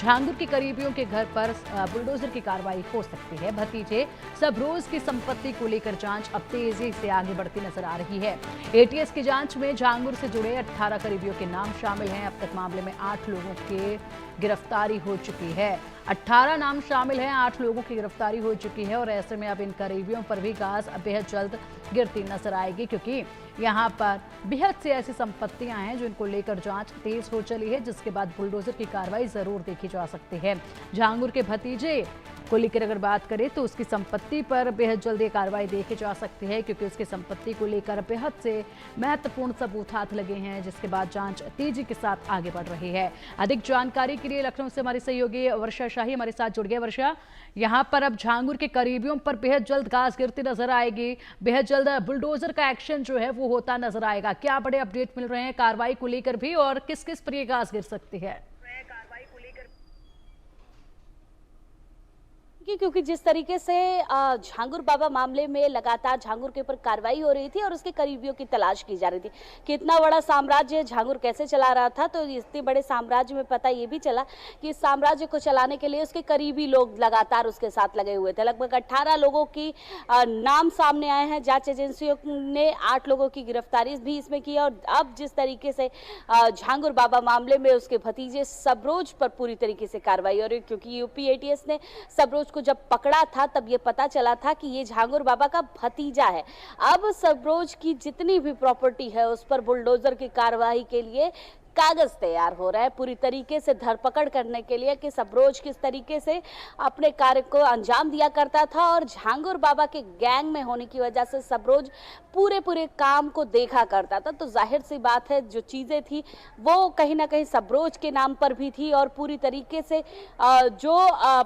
झांगुर के करीबियों के घर पर बुलडोजर की कार्रवाई हो सकती है। भतीजे सबरोज की संपत्ति को लेकर जांच अब तेजी से आगे बढ़ती नजर आ रही है। एटीएस की जांच में झांगुर से जुड़े 18 करीबियों के नाम शामिल हैं। अब तक मामले में 8 लोगों की गिरफ्तारी हो चुकी है। 18 नाम शामिल हैं, 8 लोगों की गिरफ्तारी हो चुकी है और ऐसे में अब इन करीबियों पर भी गाज बेहद जल्द गिरती नजर आएगी, क्योंकि यहाँ पर बेहद सी ऐसी संपत्तियां हैं जिनको लेकर जांच तेज हो चली है, जिसके बाद बुलडोजर की कार्रवाई जरूर देखी जा सकती है। झांगुर के भतीजे को लेकर अगर बात करें तो उसकी संपत्ति पर बेहद जल्द ये कार्रवाई देखी जा सकती है, क्योंकि उसकी संपत्ति को लेकर बेहद से महत्वपूर्ण सबूत हाथ लगे हैं, जिसके बाद जांच तेजी के साथ आगे बढ़ रही है। अधिक जानकारी के लिए लखनऊ से हमारी सहयोगी वर्षा शाही हमारे साथ जुड़ गए। वर्षा, यहाँ पर अब झांगुर के करीबियों पर बेहद जल्द गाज गिरती नजर आएगी, बेहद जल्द बुलडोजर का एक्शन जो है वो होता नजर आएगा। क्या बड़े अपडेट मिल रहे हैं कार्रवाई को लेकर भी, और किस किस पर ये गाज गिर सकती है? क्योंकि जिस तरीके से झांगुर बाबा मामले में लगातार झांगुर के ऊपर कार्रवाई हो रही थी और उसके करीबियों की तलाश की जा रही थी कि इतना बड़ा साम्राज्य झांगुर कैसे चला रहा था, तो इतने बड़े साम्राज्य में पता ये भी चला कि इस साम्राज्य को चलाने के लिए उसके करीबी लोग लगातार उसके साथ लगे हुए थे। लगभग 18 लोगों की नाम सामने आए हैं। जांच एजेंसियों ने 8 लोगों की गिरफ्तारी भी इसमें की और अब जिस तरीके से झांगुर बाबा मामले में उसके भतीजे सबरोज पर पूरी तरीके से कार्रवाई हो रही, क्योंकि यूपी एटीएस ने सबरोज को जब पकड़ा था तब ये पता चला था कि ये झांगुर बाबा का भतीजा है। अब सबरोज की जितनी भी प्रॉपर्टी है उस पर बुलडोजर की कार्रवाई के लिए कागज तैयार हो रहा है, पूरी तरीके से धरपकड़ करने के लिए कि सबरोज किस तरीके से अपने कार्य को अंजाम दिया करता था और झांगुर बाबा के गैंग में होने की वजह से सबरोज पूरे काम को देखा करता था। तो जाहिर सी बात है जो चीजें थी वो कहीं ना कहीं सबरोज के नाम पर भी थी और पूरी तरीके से जो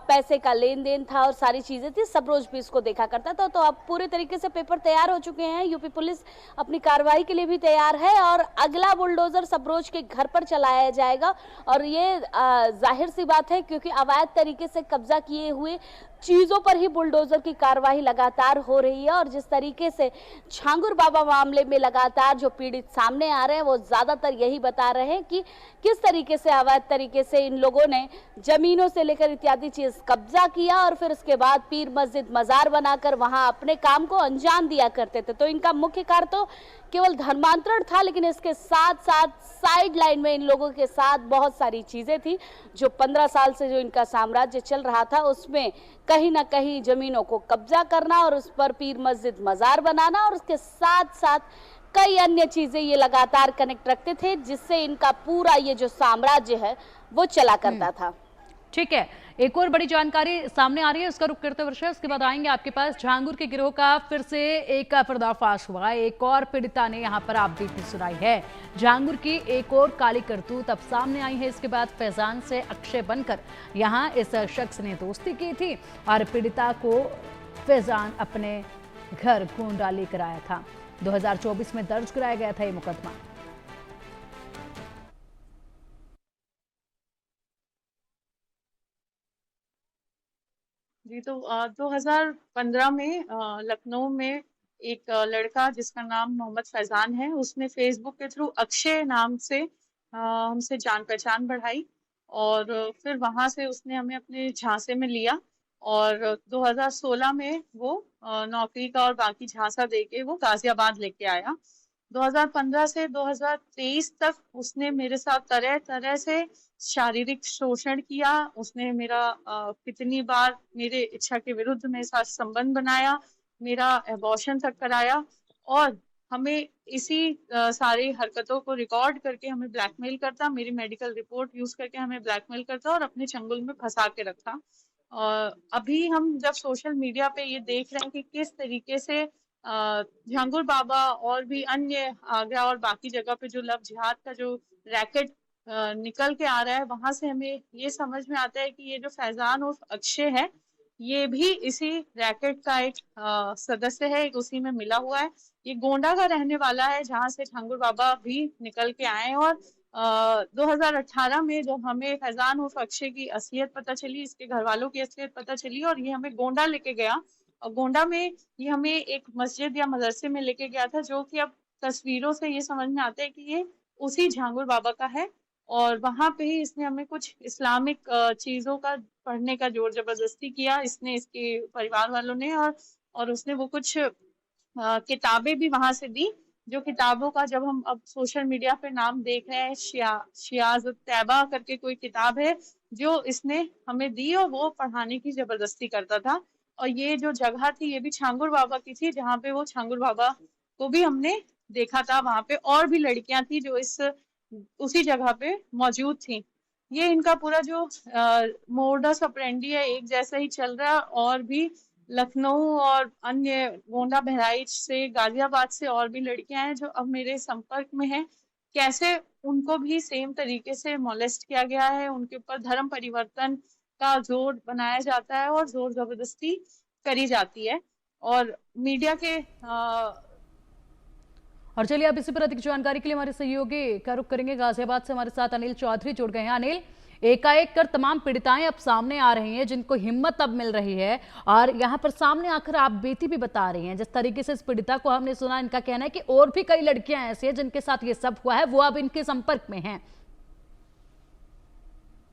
पैसे का लेन देन था और सारी चीजें थी सबरोज भी इसको देखा करता था। तो अब पूरे तरीके से पेपर तैयार हो चुके हैं, यूपी पुलिस अपनी कार्रवाई के लिए भी तैयार है और अगला बुलडोजर सबरोज के घर पर चलाया जाएगा। और ये जाहिर सी बात है क्योंकि अवैध तरीके से कब्जा किए हुए चीजों पर ही बुलडोजर की कार्रवाई लगातार हो रही है और जिस तरीके से झांगुर बाबा मामले में लगातार जो पीड़ित सामने आ रहे हैं वो ज्यादातर यही बता रहे हैं कि किस तरीके से अवैध तरीके से इन लोगों ने जमीनों से लेकर इत्यादि चीज कब्जा किया और फिर उसके बाद पीर मस्जिद मजार बनाकर वहां अपने काम को अंजाम दिया करते थे। तो इनका मुख्य कार्य तो केवल धर्मांतरण था, लेकिन इसके साथ साथ साइड लाइन में इन लोगों के साथ बहुत सारी चीजें थी। जो 15 साल से जो इनका साम्राज्य चल रहा था उसमें कहीं ना कहीं जमीनों को कब्जा करना और उस पर पीर मस्जिद मजार बनाना और उसके साथ साथ कई अन्य चीजें ये लगातार कनेक्ट रखते थे, जिससे इनका पूरा ये जो साम्राज्य है वो चला करता था। ठीक है, एक और बड़ी जानकारी सामने आ रही है, उसका रुख करते वर्षा, उसके बाद आएंगे आपके पास। झांगुर के गिरोह का फिर से एक पर्दाफाश हुआ। एक और पीड़िता ने यहाँ पर आपबीती सुनाई है। झांगुर की एक और काली करतूत अब सामने आई है। इसके बाद फैजान से अक्षय बनकर यहाँ इस शख्स ने दोस्ती की थी और पीड़िता को फैजान अपने घर गोंडा लेकर आया था। 2024 में दर्ज कराया गया था ये मुकदमा। जी, तो 2015 में लखनऊ में एक लड़का जिसका नाम मोहम्मद फैजान है, उसने फेसबुक के थ्रू अक्षय नाम से हमसे जान पहचान बढ़ाई और फिर वहां से उसने हमें अपने झांसे में लिया और 2016 में वो नौकरी का और बाकी झांसा देके वो गाजियाबाद लेके आया। 2015 से 2023 तक उसने मेरे साथ तरह तरह से शारीरिक शोषण किया। उसने मेरा कितनी बार मेरे इच्छा के विरुद्ध मेरे साथ संबंध बनाया, मेरा एबॉर्शन तक कराया और हमें इसी सारी हरकतों को रिकॉर्ड करके हमें ब्लैकमेल करता, मेरी मेडिकल रिपोर्ट यूज करके हमें ब्लैकमेल करता और अपने चंगुल में फंसा के रखा। अभी हम जब सोशल मीडिया पे ये देख रहे हैं कि किस तरीके से झांगुर बाबा और भी अन्य आगरा और बाकी जगह पे जो लव जिहाद का जो रैकेट निकल के आ रहा है, वहां से हमें ये समझ में आता है कि ये जो फैजान और अक्षय है ये भी इसी रैकेट का एक सदस्य है, एक उसी में मिला हुआ है। ये गोंडा का रहने वाला है जहां से झांगुर बाबा भी निकल के आए और 2018 में जब हमें फैजान उर्फ अक्षय की असलियत पता चली, इसके घर वालों की असलियत पता चली और ये हमें गोंडा लेके गया और गोंडा में ये हमें एक मस्जिद या मदरसे में लेके गया था, जो कि अब तस्वीरों से ये समझ में आता है कि ये उसी झांगुर बाबा का है और वहां पे ही इसने हमें कुछ इस्लामिक चीजों का पढ़ने का जोर जबरदस्ती किया, इसने, इसके परिवार वालों ने। और उसने वो कुछ किताबें भी वहां से दी, जो किताबों का जब हम अब सोशल मीडिया पे नाम देख रहे हैं, शियाज तैबा करके कोई किताब है जो इसने हमें दी, और वो पढ़ाने की जबरदस्ती करता था। और ये जो जगह थी ये भी छांगुर बाबा की थी, जहाँ पे वो छांगुर बाबा को भी हमने देखा था। वहां पे और भी लड़कियां थी जो इस उसी जगह पे मौजूद थी। ये इनका पूरा जो मोडस ऑपरेंडी है एक जैसा ही चल रहा है। और भी लखनऊ और अन्य गोंडा, बहराइच से, गाजियाबाद से और भी लड़कियां हैं जो अब मेरे संपर्क में हैं। कैसे उनको भी सेम तरीके से मोलेस्ट किया गया है, उनके ऊपर धर्म परिवर्तन का जोर बनाया जाता है और जोर जबरदस्ती करी जाती है। और मीडिया के और चलिए अब इसी पर अधिक जानकारी के लिए हमारे सहयोगी का रुख करेंगे। गाजियाबाद से हमारे साथ अनिल चौधरी जुड़ गए हैं। अनिल, एकाएक कर तमाम पीड़िताएं अब सामने आ रही हैं, जिनको हिम्मत अब मिल रही है, और यहाँ पर सामने आकर आप बेटी भी बता रही हैं। जिस तरीके से इस पीड़िता को हमने सुना, इनका कहना है कि और भी कई लड़कियां ऐसी हैं जिनके साथ ये सब हुआ है, वो अब इनके संपर्क में हैं।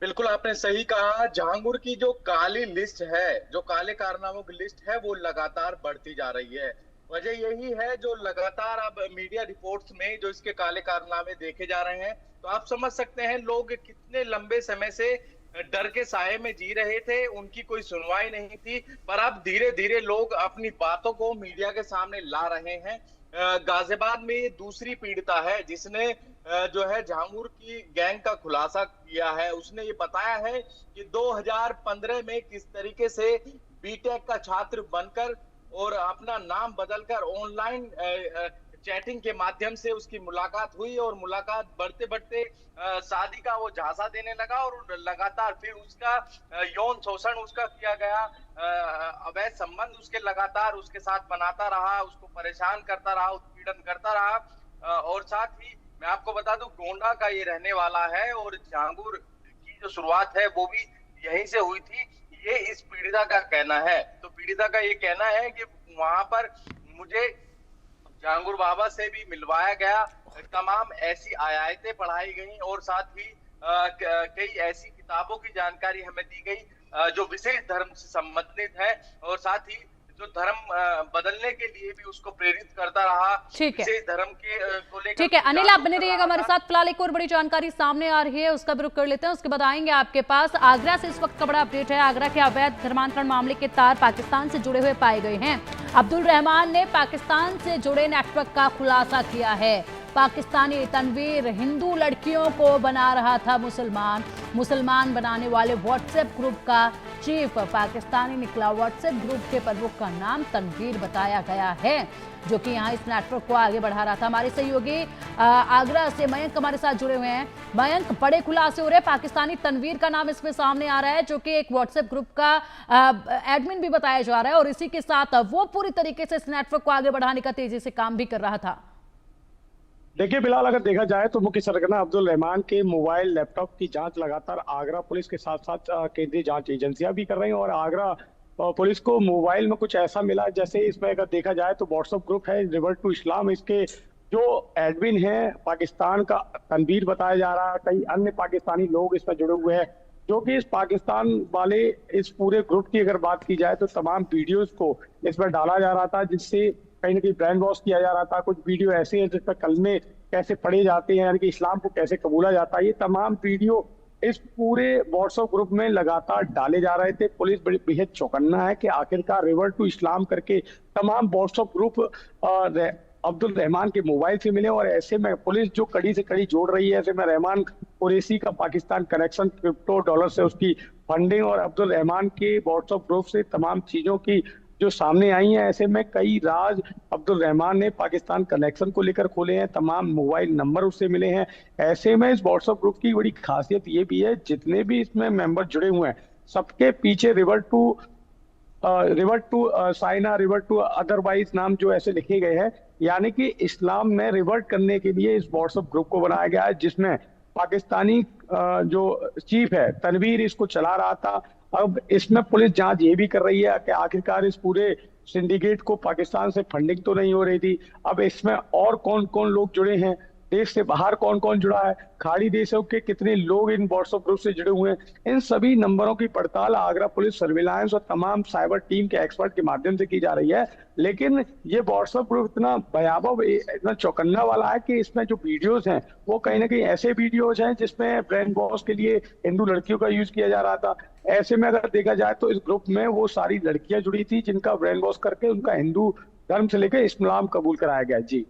बिल्कुल आपने सही कहा। जहांगीर की जो काली लिस्ट है, जो काले कारनामों की लिस्ट है, वो लगातार बढ़ती जा रही है। वजह यही है जो लगातार अब मीडिया रिपोर्ट्स में जो इसके काले कारनामे देखे जा रहे हैं, तो आप समझ सकते हैं लोग कितने लंबे समय से डर के साए में जी रहे थे, उनकी कोई सुनवाई नहीं थी। पर अब धीरे धीरे लोग अपनी बातों को मीडिया के सामने ला रहे हैं। गाजियाबाद में ये दूसरी पीड़िता है जिसने जो है जहांगीर की गैंग का खुलासा किया है। उसने ये बताया है कि 2015 में किस तरीके से बीटेक का छात्र बनकर और अपना नाम बदलकर ऑनलाइन चैटिंग के माध्यम से उसकी मुलाकात हुई, और मुलाकात बढ़ते बढ़ते शादी का वो झांसा देने लगा, और लगातार फिर उसका यौन शोषण उसका किया गया। अवैध संबंध उसके लगातार उसके साथ बनाता रहा, उसको परेशान करता रहा, उत्पीड़न करता रहा। और साथ ही मैं आपको बता दूं, गोंडा का ये रहने वाला है, और जहांगीर की जो शुरुआत है वो भी यहीं से हुई थी, ये इस पीड़िता का कहना है। तो पीड़िता का ये कहना है कि वहां पर मुझे जहांगीर बाबा से भी मिलवाया गया, तमाम ऐसी आयतें पढ़ाई गई, और साथ ही कई ऐसी किताबों की जानकारी हमें दी गई जो विशेष धर्म से संबंधित है, और साथ ही जो धर्म बदलने के लिए भी उसको प्रेरित करता रहा। ठीक है, विशेष धर्म के को लेकर। ठीक है अनिल, आप बने रहिएगा हमारे साथ। फिलहाल एक और बड़ी जानकारी सामने आ रही है, उसका भी रुख कर लेते हैं, उसके बाद आएंगे आपके पास। आगरा से इस वक्त का बड़ा अपडेट है। आगरा के अवैध धर्मांतरण मामले के तार पाकिस्तान से जुड़े हुए पाए गए हैं। अब्दुल रहमान ने पाकिस्तान से जुड़े नेटवर्क का खुलासा किया है। पाकिस्तानी तनवीर हिंदू लड़कियों को बना रहा था मुसलमान बनाने वाले व्हाट्सएप ग्रुप का चीफ पाकिस्तानी निकला। व्हाट्सएप ग्रुप के प्रमुख का नाम तनवीर बताया गया है, जो कि यहाँ इस नेटवर्क को आगे बढ़ा रहा था। हमारे सहयोगी आगरा से मयंक हमारे साथ जुड़े हुए हैं। मयंक, बड़े खुलासे हो रहे हैं, पाकिस्तानी तनवीर का नाम इसमें सामने आ रहा है, जो कि एक व्हाट्सएप ग्रुप का एडमिन भी बताया जा रहा है, और इसी के साथ वो पूरी तरीके से इस नेटवर्क को आगे बढ़ाने का तेजी से काम भी कर रहा था। देखिए बिलाल, अगर देखा जाए तो मुख्य सरगना अब्दुल रहमान के मोबाइल लैपटॉप की जांच लगातार आगरा पुलिस के साथ साथ केंद्रीय जांच एजेंसियां भी कर रही हैं। और आगरा पुलिस को मोबाइल में कुछ ऐसा मिला, जैसे इसमें अगर देखा जाए तो व्हाट्सएप ग्रुप है रिवर्ट टू इस्लाम, इसके जो एडमिन है पाकिस्तान का तनवीर बताया जा रहा है। कई अन्य पाकिस्तानी लोग इसमें जुड़े हुए हैं, जो कि इस पाकिस्तान वाले इस पूरे ग्रुप की अगर बात की जाए तो तमाम वीडियोज को इसमें डाला जा रहा था, जिससे कहीं ना कहीं ब्रेन वॉश किया जा रहा था। कुछ वीडियो ऐसे हैं जिस पर कलमे कैसे पढ़े जाते हैं, यानी कि इस्लाम को कैसे कबूला जाता है, ये तमाम वीडियो इस पूरे व्हाट्सएप ग्रुप में लगातार डाले जा रहे थे। पुलिस बड़ी बेहद चौकन्ना है कि आखिरकार रिवर्ट टू इस्लाम करके तमाम व्हाट्सएप ग्रुप अब्दुल रहमान के मोबाइल से मिले, और ऐसे में पुलिस जो कड़ी से कड़ी जोड़ रही है। ऐसे में रहमान कुरैशी का पाकिस्तान कनेक्शन, क्रिप्टो डॉलर से उसकी फंडिंग, और अब्दुल रहमान के व्हाट्सएप ग्रुप से तमाम चीजों की जो सामने आई हैं। ऐसे में कई राज अब्दुल रहमान ने पाकिस्तान कनेक्शन को लेकर खोले हैं, तमाम मोबाइल नंबर उससे मिले हैं। ऐसे में इस व्हाट्सएप ग्रुप की बड़ी खासियत ये भी है, जितने भी इसमें मेंबर जुड़े हुए हैं सबके पीछे revert to Saina, revert to otherwise नाम जो ऐसे लिखे गए हैं, यानी कि इस्लाम में रिवर्ट करने के लिए इस व्हाट्सएप ग्रुप को बनाया गया है, जिसमें पाकिस्तानी जो चीफ है तनवीर इसको चला रहा था। अब इसमें पुलिस जांच ये भी कर रही है कि आखिरकार इस पूरे सिंडिकेट को पाकिस्तान से फंडिंग तो नहीं हो रही थी। अब इसमें और कौन कौन लोग जुड़े हैं, देश से बाहर कौन कौन जुड़ा है, खाड़ी देशों के कितने लोग इन व्हाट्सएप ग्रुप से जुड़े हुए हैं, इन सभी नंबरों की पड़ताल आगरा पुलिस सर्विलांस और तमाम साइबर टीम के एक्सपर्ट के माध्यम से की जा रही है। लेकिन ये व्हाट्सएप ग्रुप इतना भयावह, इतना चौकन्ना वाला है कि इसमें जो वीडियोस हैं वो कहीं ना कहीं ऐसे वीडियोस हैं जिसमें ब्रेन वॉश के लिए हिंदू लड़कियों का यूज किया जा रहा था। ऐसे में अगर देखा जाए तो इस ग्रुप में वो सारी लड़कियां जुड़ी थी जिनका ब्रेन वॉश करके उनका हिंदू धर्म से लेकर इस्लाम कबूल कराया गया। जी।